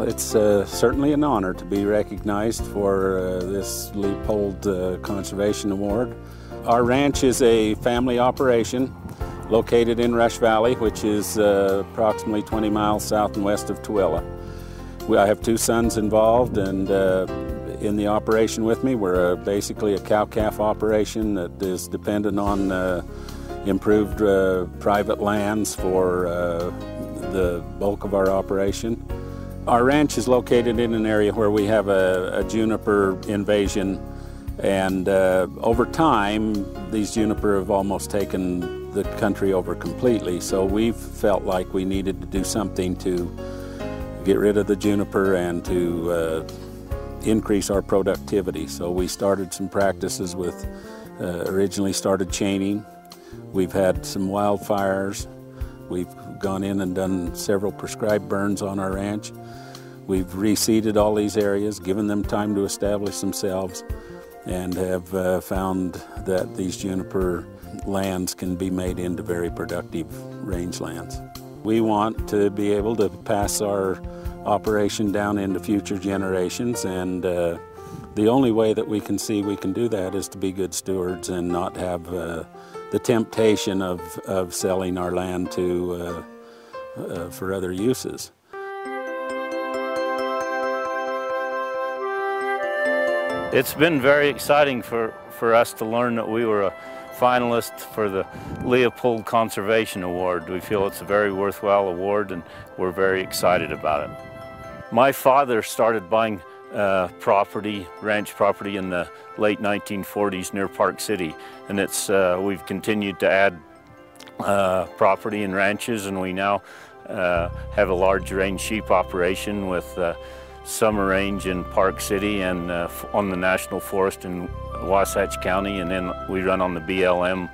Well, it's certainly an honor to be recognized for this Leopold Conservation Award. Our ranch is a family operation located in Rush Valley, which is approximately 20 miles south and west of Tooele. I have two sons involved, and in the operation with me, we're basically a cow-calf operation that is dependent on improved private lands for the bulk of our operation. Our ranch is located in an area where we have a juniper invasion, and over time these juniper have almost taken the country over completely, so we've felt like we needed to do something to get rid of the juniper and to increase our productivity. So we started some practices with, originally started chaining. We've had some wildfires. We've gone in and done several prescribed burns on our ranch. We've reseeded all these areas, given them time to establish themselves, and have found that these juniper lands can be made into very productive rangelands. We want to be able to pass our operation down into future generations, and the only way that we can see we can do that is to be good stewards and not have the temptation of selling our land to for other uses. It's been very exciting for us to learn that we were a finalist for the Leopold Conservation Award. We feel it's a very worthwhile award, and we're very excited about it. My father started buying ranch property in the late 1940s near Park City, and we've continued to add property and ranches, and we now have a large range sheep operation with summer range in Park City and on the National Forest in Wasatch County, and then we run on the BLM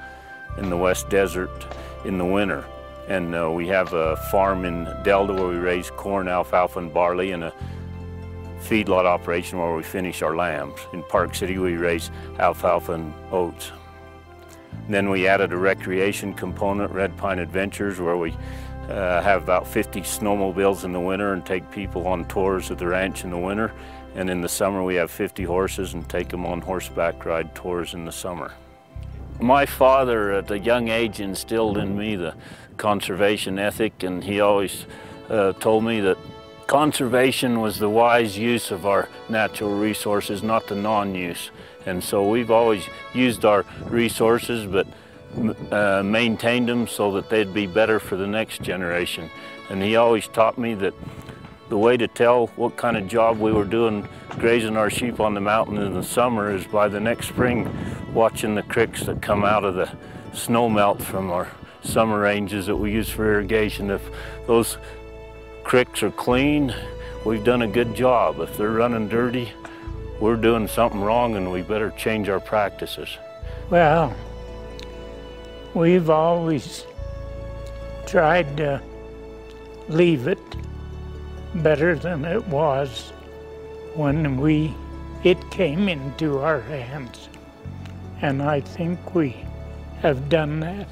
in the West Desert in the winter. And we have a farm in Delta where we raise corn, alfalfa, and barley, and a feedlot operation where we finish our lambs. In Park City we raise alfalfa and oats. And then we added a recreation component, Red Pine Adventures, where we have about 50 snowmobiles in the winter and take people on tours of the ranch in the winter. And in the summer we have 50 horses and take them on horseback ride tours in the summer. My father at a young age instilled in me the conservation ethic, and he always told me that conservation was the wise use of our natural resources, not the non-use. And so we've always used our resources, but maintained them so that they'd be better for the next generation. And he always taught me that the way to tell what kind of job we were doing grazing our sheep on the mountain in the summer is by the next spring watching the creeks that come out of the snow melt from our summer ranges that we use for irrigation. If those creeks are clean, we've done a good job. If they're running dirty, we're doing something wrong, and we better change our practices. Well, we've always tried to leave it better than it was when it came into our hands, and I think we have done that.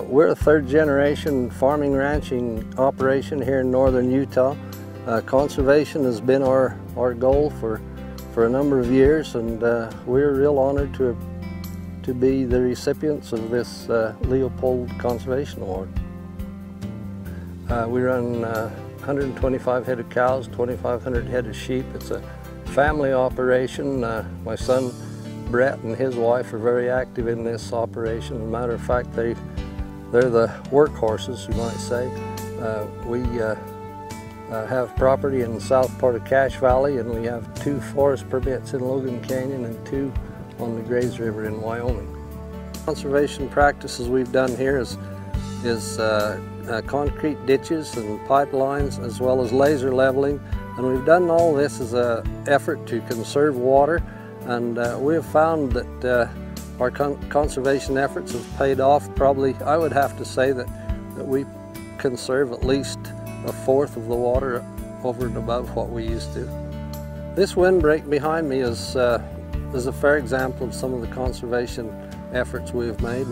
We're a third-generation farming ranching operation here in northern Utah. Conservation has been our goal for a number of years, and we're real honored to be the recipients of this Leopold Conservation Award. We run 125 head of cows, 2,500 head of sheep. It's a family operation. My son Brett and his wife are very active in this operation. As a matter of fact, they're the workhorses, you might say. We have property in the south part of Cache Valley, and we have 2 forest permits in Logan Canyon and 2 on the Grays River in Wyoming. Conservation practices we've done here is concrete ditches and pipelines, as well as laser leveling, and we've done all this as an effort to conserve water, and we have found that our conservation efforts have paid off. Probably, I would have to say that we conserve at least 1/4 of the water over and above what we used to. This windbreak behind me is a fair example of some of the conservation efforts we've made.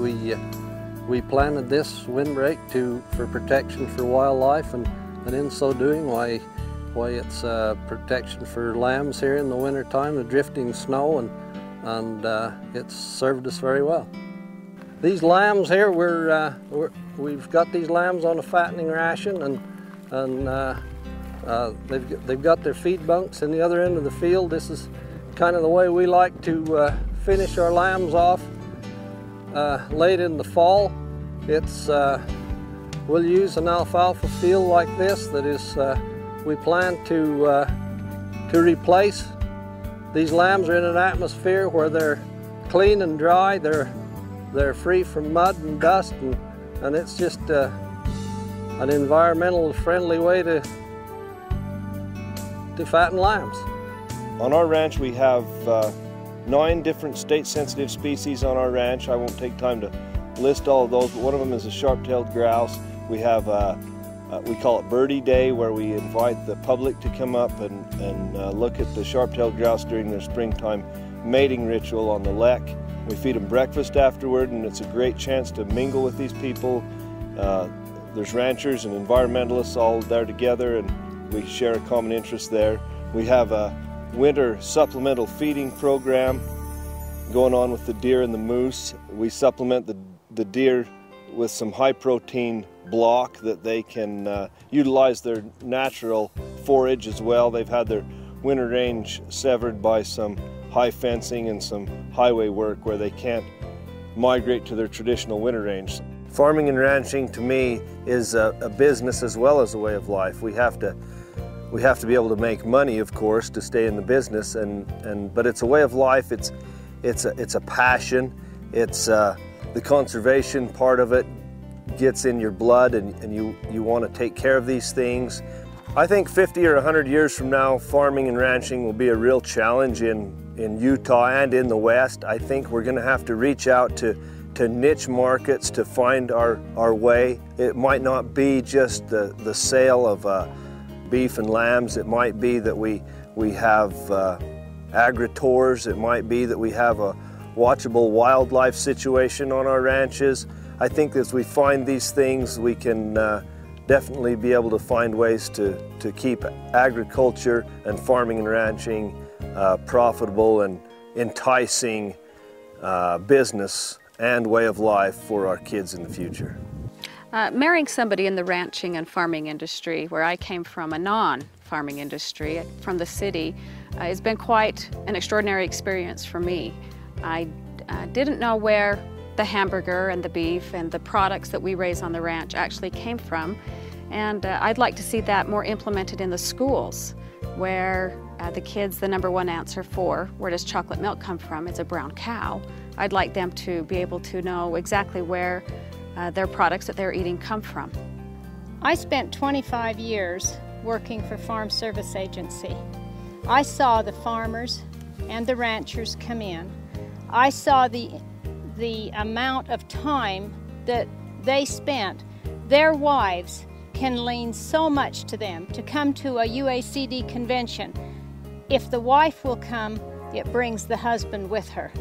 We planted this windbreak for protection for wildlife, and in so doing, why it's protection for lambs here in the wintertime, the drifting snow, and it's served us very well. These lambs here, we've got these lambs on a fattening ration, and they've got their feed bunks in the other end of the field. This is kind of the way we like to finish our lambs off late in the fall. We'll use an alfalfa field like this that is we plan to replace. These lambs are in an atmosphere where they're clean and dry. They're free from mud and dust, and it's just an environmental friendly way to fatten lambs. On our ranch we have 9 different state-sensitive species on our ranch. I won't take time to list all of those, but one of them is a sharp-tailed grouse. We have we call it Birdie Day, where we invite the public to come up and look at the sharp-tailed grouse during their springtime mating ritual on the lek. We feed them breakfast afterward, and it's a great chance to mingle with these people. There's ranchers and environmentalists all there together, and we share a common interest there. We have a winter supplemental feeding program going on with the deer and the moose. We supplement the deer with some high-protein block that they can utilize their natural forage as well. They've had their winter range severed by some high fencing and some highway work where they can't migrate to their traditional winter range. Farming and ranching to me is a business as well as a way of life. We have to be able to make money, of course, to stay in the business, but it's a way of life. It's a passion. It's the conservation part of it gets in your blood, and you want to take care of these things. I think 50 or 100 years from now, farming and ranching will be a real challenge in Utah and in the West. I think we're going to have to reach out to niche markets to find our way. It might not be just the sale of beef and lambs. It might be that we have agri-tours. It might be that we have a watchable wildlife situation on our ranches. I think as we find these things, we can definitely be able to find ways to keep agriculture and farming and ranching profitable and enticing business and way of life for our kids in the future. Marrying somebody in the ranching and farming industry, where I came from a non-farming industry, from the city, has been quite an extraordinary experience for me. I didn't know where the hamburger and the beef and the products that we raise on the ranch actually came from, and I'd like to see that more implemented in the schools, where the kids, the #1 answer for where does chocolate milk come from, it's a brown cow. I'd like them to be able to know exactly where their products that they're eating come from. I spent 25 years working for Farm Service Agency. I saw the farmers and the ranchers come in. I saw the amount of time that they spent. Their wives can lean so much to them to come to a UACD convention. If the wife will come, it brings the husband with her.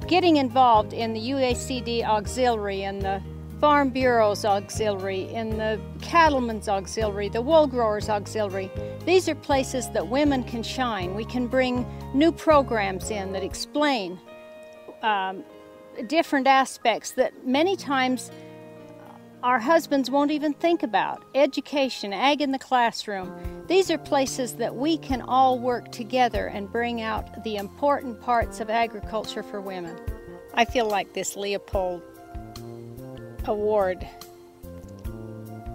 Getting involved in the UACD Auxiliary and the Farm Bureau's Auxiliary, in the Cattlemen's Auxiliary, the Wool Growers Auxiliary, these are places that women can shine. We can bring new programs in that explain different aspects that many times our husbands won't even think about. Education, ag in the classroom. These are places that we can all work together and bring out the important parts of agriculture for women. I feel like this Leopold Award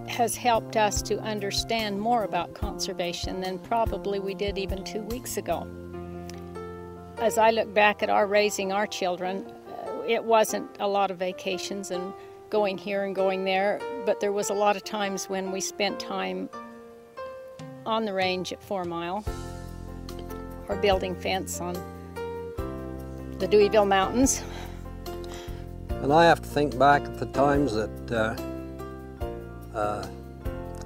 has helped us to understand more about conservation than probably we did even 2 weeks ago. As I look back at our raising our children, it wasn't a lot of vacations and going here and going there, but there was a lot of times when we spent time on the range at 4 Mile or building fence on the Deweyville Mountains. And I have to think back at the times that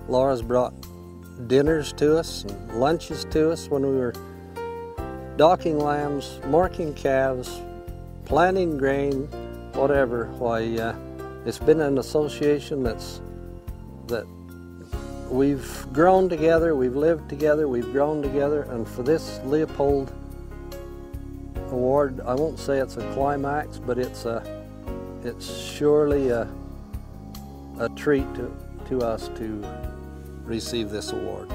Laura's brought dinners to us and lunches to us when we were docking lambs, marking calves, planting grain, whatever. Why, It's been an association that we've grown together, we've lived together, we've grown together, and for this Leopold Award, I won't say it's a climax, but it's surely a treat to us to receive this award.